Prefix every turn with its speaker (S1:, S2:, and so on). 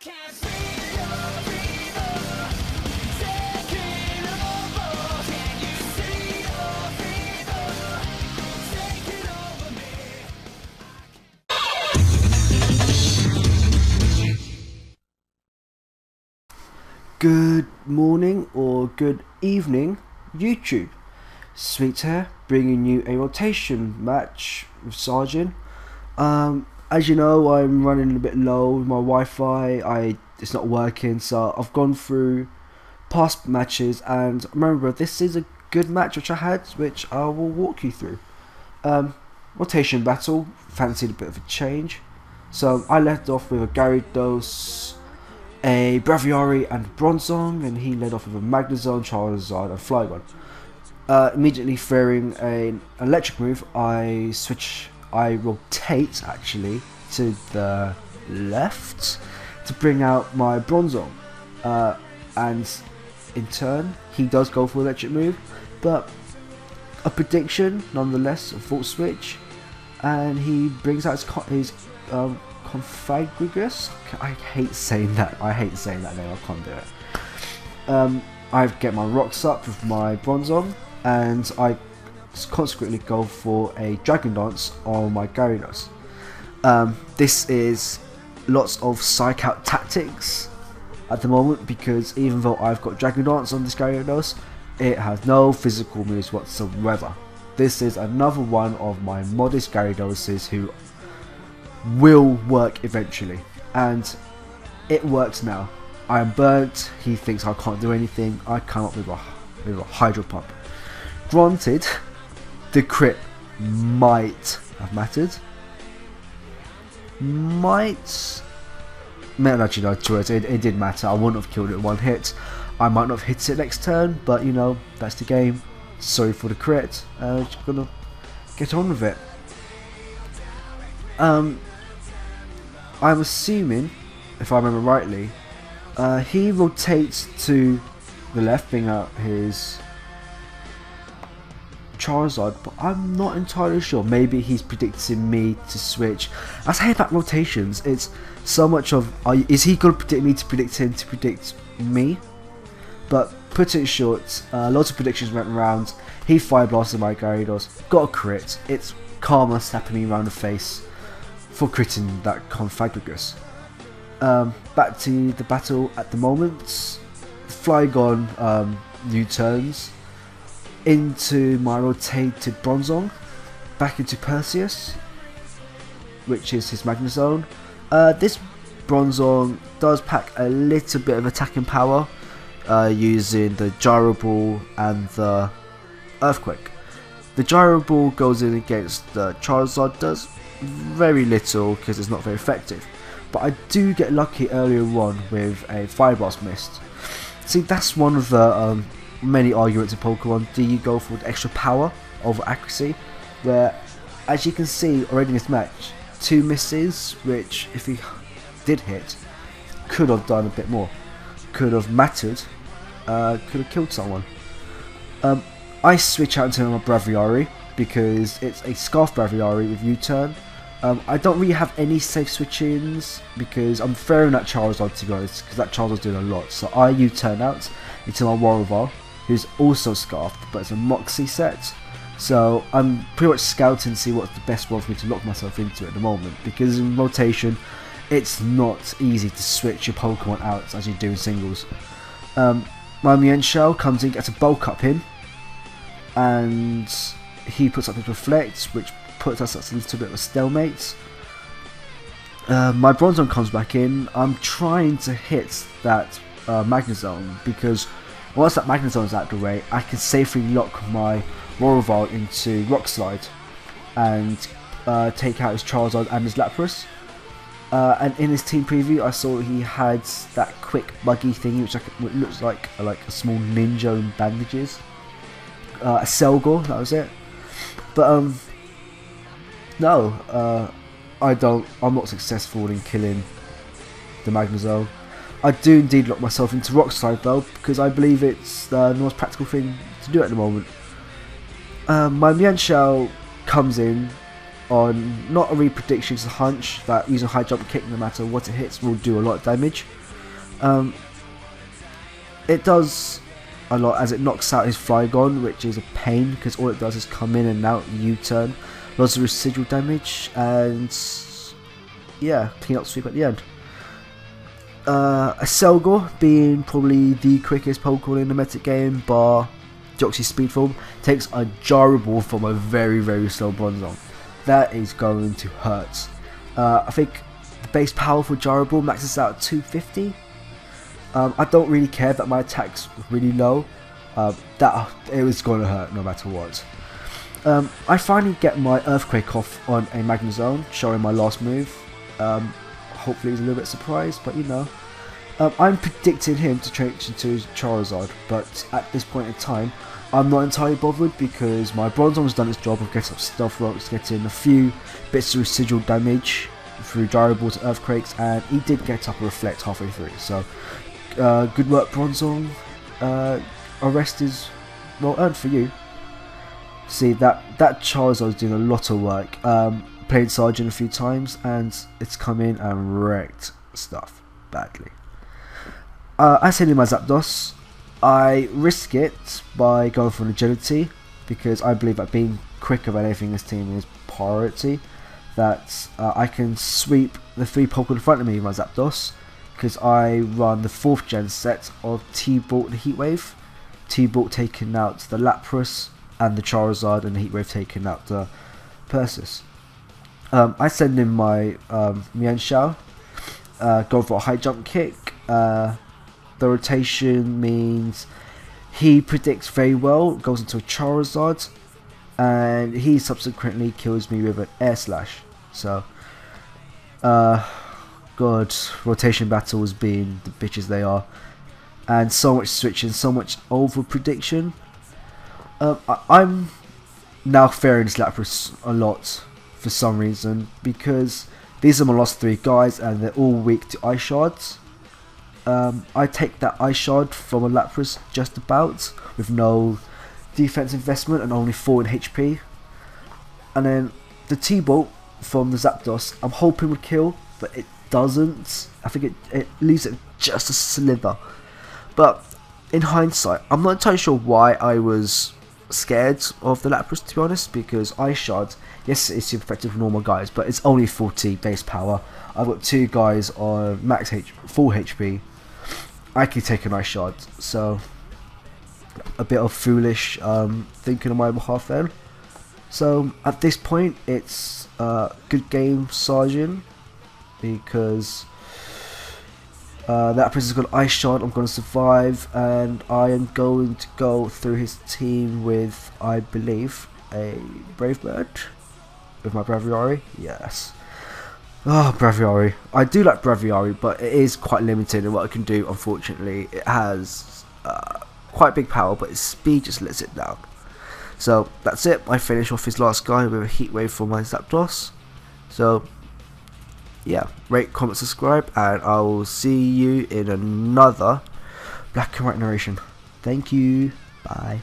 S1: Good morning or good evening, YouTube. Sweet here, bringing you a rotation match with Sergeant. As you know, I'm running a bit low with my Wi-Fi. It's not working, so I've gone through past matches, and remember, this is a good match which I had, which I will walk you through. Rotation battle, fancied a bit of a change. So I left off with a Gyarados, a Braviary and Bronzong, and he led off with a Magnezone, Charizard and Flygon. Immediately throwing an electric move, I rotate actually to the left to bring out my Bronzong, and in turn he does go for electric move, but a prediction nonetheless, a full switch, and he brings out his Configuragus. I hate saying that. I hate saying that name. I can't do it. I get my rocks up with my Bronzong, and I consequently go for a Dragon Dance on my Gyarados. This is lots of psych out tactics at the moment, because even though I've got Dragon Dance on this Gyarados, it has no physical moves whatsoever. This is another one of my modest Gyaradoses who will work eventually, and it works now. I am burnt. He thinks I can't do anything. I come up with a Hydro Pump. Granted, the crit might have mattered. Actually, no, it did matter. I wouldn't have killed it in one hit. I might not have hit it next turn, but you know, that's the game. Sorry for the crit. Just gonna get on with it. I'm assuming, if I remember rightly, he rotates to the left, bring out his Charizard, but I'm not entirely sure. Maybe he's predicting me to switch. As I hear about rotations, it's so much of, is he going to predict me to predict him to predict me? But put it short, lots of predictions went around. He Fire Blasted my Gyarados, got a crit. It's karma slapping me around the face for critting that Configuragus. Back to the battle at the moment. Flygon U-turns into my rotated Bronzong, back into Perseus, which is his Magnezone. This Bronzong does pack a little bit of attacking power, using the Gyro Ball and the Earthquake. The Gyro Ball goes in against the Charizard, does very little because it's not very effective, but I do get lucky earlier on with a Fire Blast Mist. See, that's one of the many arguments in Pokemon. Do you go for the extra power over accuracy? Where, as you can see already in this match, 2 misses, which if he did hit, could have done a bit more, could have mattered, could have killed someone. I switch out into my Braviary because it's a Scarf Braviary with U-turn. I don't really have any safe switch-ins because I'm throwing that Charizard, to be honest, because that Charizard's doing a lot. So I U-turn out into my Warrior, who's also Scarfed, but it's a Moxie set. So I'm pretty much scouting to see what's the best one for me to lock myself into at the moment, because in rotation it's not easy to switch your Pokemon out as you do in singles. My Mienshao comes in, gets a bulk up him, and he puts up his Reflect, which puts us at a little bit of a stalemate. My Bronzong comes back in. I'm trying to hit that Magnezone, because once that Magnezone is out of the way, I can safely lock my Royal into Rock Slide and take out his Charizard and his Lapras. And in his team preview, I saw he had that quick buggy thing, which looks like a small ninja in bandages. A Selgor, that was it. But no, I'm not successful in killing the Magnezone. I do indeed lock myself into Rock Slide though, because I believe it's the most practical thing to do at the moment. My Mienshao comes in, on not a real prediction, it's a hunch that using high jump kick, no matter what it hits, will do a lot of damage. It does a lot as it knocks out his Flygon, which is a pain because all it does is come in and out, U-turn, lots of residual damage, and yeah, clean up sweep at the end. A Selgor, being probably the quickest Pokemon in the meta game, bar Deoxys Speed Form, takes a Gyarados from a very slow Bronzong. That is going to hurt. I think the base power for Gyarados maxes out at 250. I don't really care that my attack's really low. That it was going to hurt no matter what. I finally get my Earthquake off on a Magnezone, showing my last move. Hopefully he's a little bit surprised, but you know. I'm predicting him to change into Charizard, but at this point in time, I'm not entirely bothered because my Bronzong's done its job of getting up Stealth Rocks, getting a few bits of residual damage through Gyarados and Earthquakes, and he did get up a Reflect halfway through. So, good work, Bronzong. A rest is well earned for you. See, that Charizard's doing a lot of work. Played Sergeant a few times, and it's come in and wrecked stuff badly. I send in my Zapdos. I risk it by going for an agility because I believe that being quicker than anything in this team is priority. That I can sweep the 3 Pokemon in front of me with my Zapdos because I run the 4th gen set of T-Bolt and Heatwave. T-Bolt taking out the Lapras and the Charizard, and the Heatwave taking out the Persis. I send in my Mienshao, go for a high jump kick. The rotation means he predicts very well, goes into a Charizard, and he subsequently kills me with an Air Slash. So, God, rotation battles being the bitches they are, and so much switching, so much over prediction. I'm now fearing this Lapras a lot for some reason because these are my last 3 guys and they're all weak to Ice Shards. I take that Ice Shard from a Lapras just about with no defense investment and only 4 in HP, and then the T-Bolt from the Zapdos I'm hoping would kill, but it doesn't. I think it leaves it just a slither. But in hindsight, I'm not entirely sure why I was scared of the Lapras, to be honest, because Ice Shard, yes, it's super effective for normal guys, but it's only 40 base power. I've got 2 guys on full HP. I could take an Ice Shard, so a bit of foolish thinking on my behalf then. So at this point, it's good game, Sergeant, because that person's got Ice Shard. I'm going to survive, and I am going to go through his team with, I believe, a Brave Bird with my Braviary. Yes. Oh, Braviary. I do like Braviary, but it is quite limited in what it can do, unfortunately. It has quite big power, but its speed just lets it down. So, that's it. I finish off his last guy with a Heat Wave for my Zapdos. So, yeah. Rate, comment, subscribe, and I will see you in another Black and White narration. Thank you. Bye.